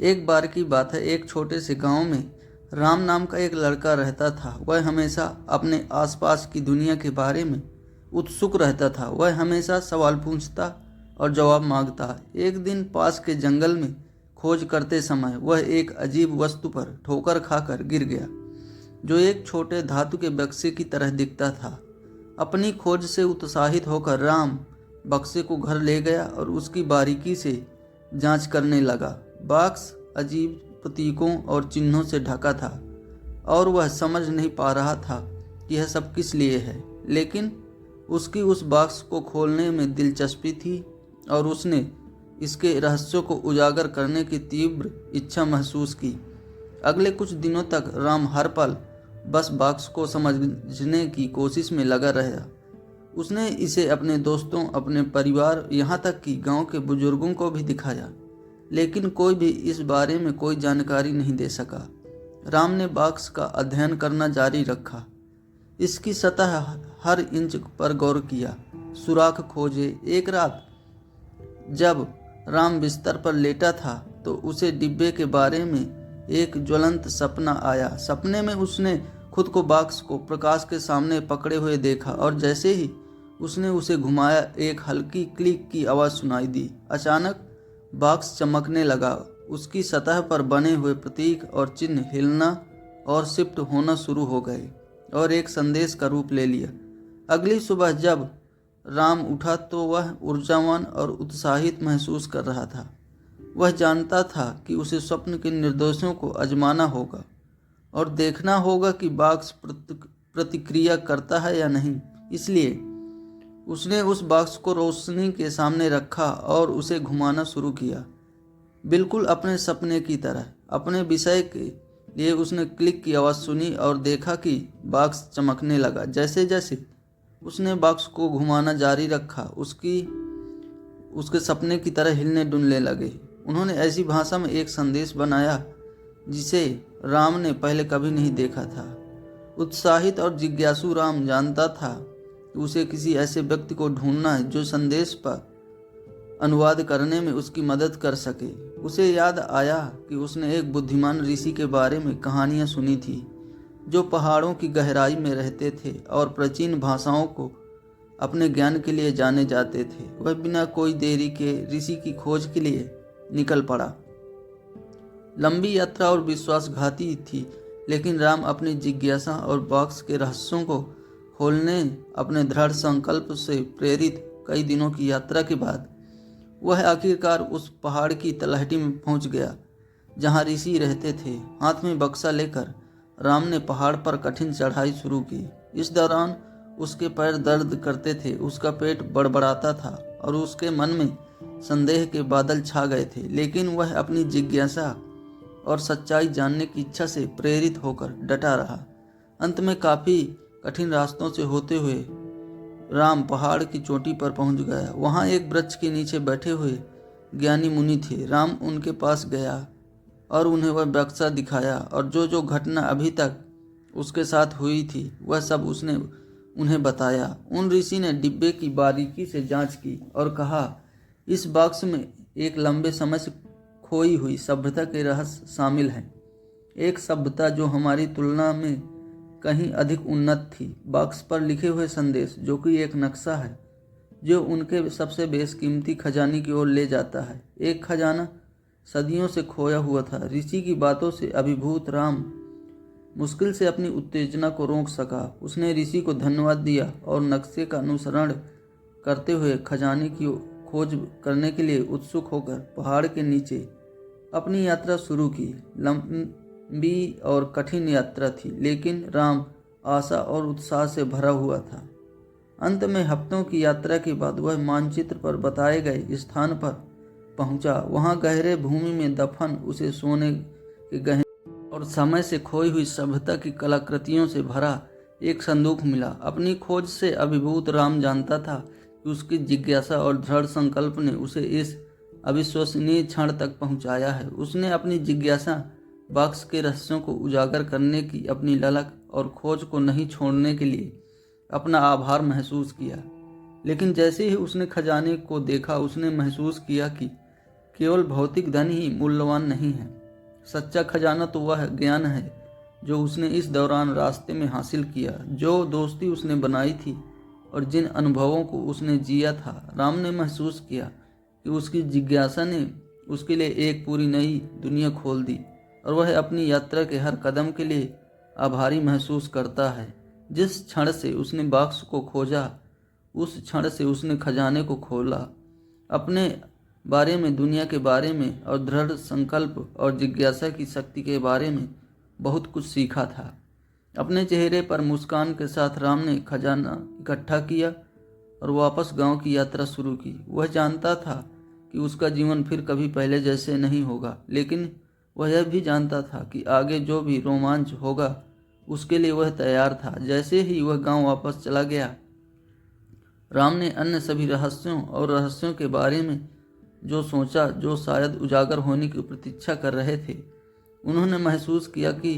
एक बार की बात है, एक छोटे से गांव में राम नाम का एक लड़का रहता था। वह हमेशा अपने आसपास की दुनिया के बारे में उत्सुक रहता था। वह हमेशा सवाल पूछता और जवाब मांगता। एक दिन पास के जंगल में खोज करते समय वह एक अजीब वस्तु पर ठोकर खाकर गिर गया, जो एक छोटे धातु के बक्से की तरह दिखता था। अपनी खोज से उत्साहित होकर राम बक्से को घर ले गया और उसकी बारीकी से जांच करने लगा। बॉक्स अजीब प्रतीकों और चिन्हों से ढका था और वह समझ नहीं पा रहा था कि यह सब किस लिए है, लेकिन उसकी उस बॉक्स को खोलने में दिलचस्पी थी और उसने इसके रहस्यों को उजागर करने की तीव्र इच्छा महसूस की। अगले कुछ दिनों तक राम हर पल बस बॉक्स को समझने की कोशिश में लगा रहा। उसने इसे अपने दोस्तों, अपने परिवार, यहाँ तक कि गांव के बुजुर्गों को भी दिखाया, लेकिन कोई भी इस बारे में कोई जानकारी नहीं दे सका। राम ने बॉक्स का अध्ययन करना जारी रखा, इसकी सतह हर इंच पर गौर किया, सुराख खोजे। एक रात जब राम बिस्तर पर लेटा था तो उसे डिब्बे के बारे में एक ज्वलंत सपना आया। सपने में उसने खुद को बॉक्स को प्रकाश के सामने पकड़े हुए देखा और जैसे ही उसने उसे घुमाया, एक हल्की क्लिक की आवाज़ सुनाई दी। अचानक बॉक्स चमकने लगा, उसकी सतह पर बने हुए प्रतीक और चिन्ह हिलना और शिफ्ट होना शुरू हो गए और एक संदेश का रूप ले लिया। अगली सुबह जब राम उठा तो वह ऊर्जावान और उत्साहित महसूस कर रहा था। वह जानता था कि उसे स्वप्न के निर्देशों को आजमाना होगा और देखना होगा कि बॉक्स प्रतिक्रिया करता है या नहीं। इसलिए उसने उस बॉक्स को रोशनी के सामने रखा और उसे घुमाना शुरू किया, बिल्कुल अपने सपने की तरह। अपने विषय के लिए उसने क्लिक की आवाज़ सुनी और देखा कि बॉक्स चमकने लगा। जैसे जैसे उसने बॉक्स को घुमाना जारी रखा, उसके सपने की तरह हिलने डुलने लगे। उन्होंने ऐसी भाषा में एक संदेश बनाया जिसे राम ने पहले कभी नहीं देखा था। उत्साहित और जिज्ञासु राम जानता था कि उसे किसी ऐसे व्यक्ति को ढूंढना है जो संदेश पर अनुवाद करने में उसकी मदद कर सके। उसे याद आया कि उसने एक बुद्धिमान ऋषि के बारे में कहानियां सुनी थी, जो पहाड़ों की गहराई में रहते थे और प्राचीन भाषाओं को अपने ज्ञान के लिए जाने जाते थे। वह बिना कोई देरी के ऋषि की खोज के लिए निकल पड़ा। लंबी यात्रा और विश्वासघाती थी, लेकिन राम अपनी जिज्ञासा और बॉक्स के रहस्यों को खोलने अपने दृढ़ संकल्प से प्रेरित कई दिनों की यात्रा के बाद वह आखिरकार उस पहाड़ की तलहटी में पहुंच गया जहां ऋषि रहते थे। हाथ में बक्सा लेकर राम ने पहाड़ पर कठिन चढ़ाई शुरू की। इस दौरान उसके पैर दर्द करते थे, उसका पेट बड़बड़ाता था और उसके मन में संदेह के बादल छा गए थे, लेकिन वह अपनी जिज्ञासा और सच्चाई जानने की इच्छा से प्रेरित होकर डटा रहा। अंत में काफ़ी कठिन रास्तों से होते हुए राम पहाड़ की चोटी पर पहुंच गया। वहां एक वृक्ष के नीचे बैठे हुए ज्ञानी मुनि थे। राम उनके पास गया और उन्हें वह बक्सा दिखाया और जो जो घटना अभी तक उसके साथ हुई थी वह सब उसने उन्हें बताया। उन ऋषि ने डिब्बे की बारीकी से जांच की और कहा, इस बॉक्स में एक लंबे समय से खोई हुई सभ्यता के रहस्य शामिल हैं, एक सभ्यता जो हमारी तुलना में कहीं अधिक उन्नत थी। बॉक्स पर लिखे हुए संदेश, जो कि एक नक्शा है जो उनके सबसे बेशकीमती खजाने की ओर ले जाता है, एक खजाना सदियों से खोया हुआ था। ऋषि की बातों से अभिभूत राम मुश्किल से अपनी उत्तेजना को रोक सका। उसने ऋषि को धन्यवाद दिया और नक्शे का अनुसरण करते हुए खजाने की खोज करने के लिए उत्सुक होकर पहाड़ के नीचे अपनी यात्रा शुरू की। लंबी और कठिन यात्रा थी, लेकिन राम आशा और उत्साह से भरा हुआ था। अंत में हफ्तों की यात्रा के बाद वह मानचित्र पर बताए गए स्थान पर पहुंचा। वहां गहरे भूमि में दफन उसे सोने के गहने और समय से खोई हुई सभ्यता की कलाकृतियों से भरा एक संदूक मिला। अपनी खोज से अभिभूत राम जानता था कि उसकी जिज्ञासा और दृढ़ संकल्प ने उसे इस अविश्वसनीय क्षण तक पहुंचाया है। उसने अपनी जिज्ञासा, बॉक्स के रहस्यों को उजागर करने की अपनी ललक और खोज को नहीं छोड़ने के लिए अपना आभार महसूस किया। लेकिन जैसे ही उसने खजाने को देखा, उसने महसूस किया कि केवल भौतिक धन ही मूल्यवान नहीं है। सच्चा खजाना तो वह ज्ञान है जो उसने इस दौरान रास्ते में हासिल किया, जो दोस्ती उसने बनाई थी और जिन अनुभवों को उसने जिया था। राम ने महसूस किया कि उसकी जिज्ञासा ने उसके लिए एक पूरी नई दुनिया खोल दी और वह अपनी यात्रा के हर कदम के लिए आभारी महसूस करता है। जिस क्षण से उसने बॉक्स को खोजा, उस क्षण से उसने खजाने को खोला। अपने बारे में, दुनिया के बारे में और दृढ़ संकल्प और जिज्ञासा की शक्ति के बारे में बहुत कुछ सीखा था। अपने चेहरे पर मुस्कान के साथ राम ने खजाना इकट्ठा किया और वापस गांव की यात्रा शुरू की। वह जानता था कि उसका जीवन फिर कभी पहले जैसे नहीं होगा, लेकिन वह यह भी जानता था कि आगे जो भी रोमांच होगा उसके लिए वह तैयार था। जैसे ही वह गांव वापस चला गया, राम ने अन्य सभी रहस्यों के बारे में जो सोचा, जो शायद उजागर होने की प्रतीक्षा कर रहे थे। उन्होंने महसूस किया कि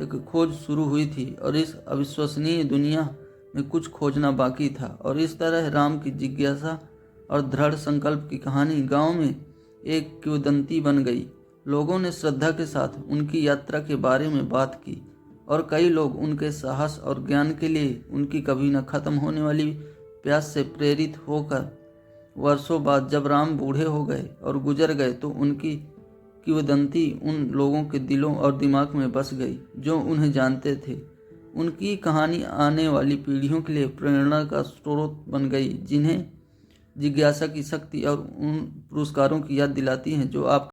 एक खोज शुरू हुई थी और इस अविश्वसनीय दुनिया में कुछ खोजना बाकी था। और इस तरह राम की जिज्ञासा और दृढ़ संकल्प की कहानी गांव में एक किंवदंती बन गई। लोगों ने श्रद्धा के साथ उनकी यात्रा के बारे में बात की और कई लोग उनके साहस और ज्ञान के लिए उनकी कभी न खत्म होने वाली प्यास से प्रेरित होकर वर्षों बाद जब राम बूढ़े हो गए और गुजर गए तो उनकी किंवदंती उन लोगों के दिलों और दिमाग में बस गई जो उन्हें जानते थे। उनकी कहानी आने वाली पीढ़ियों के लिए प्रेरणा का स्रोत बन गई, जिन्हें जिज्ञासा की शक्ति और उन पुरस्कारों की याद दिलाती हैं जो आप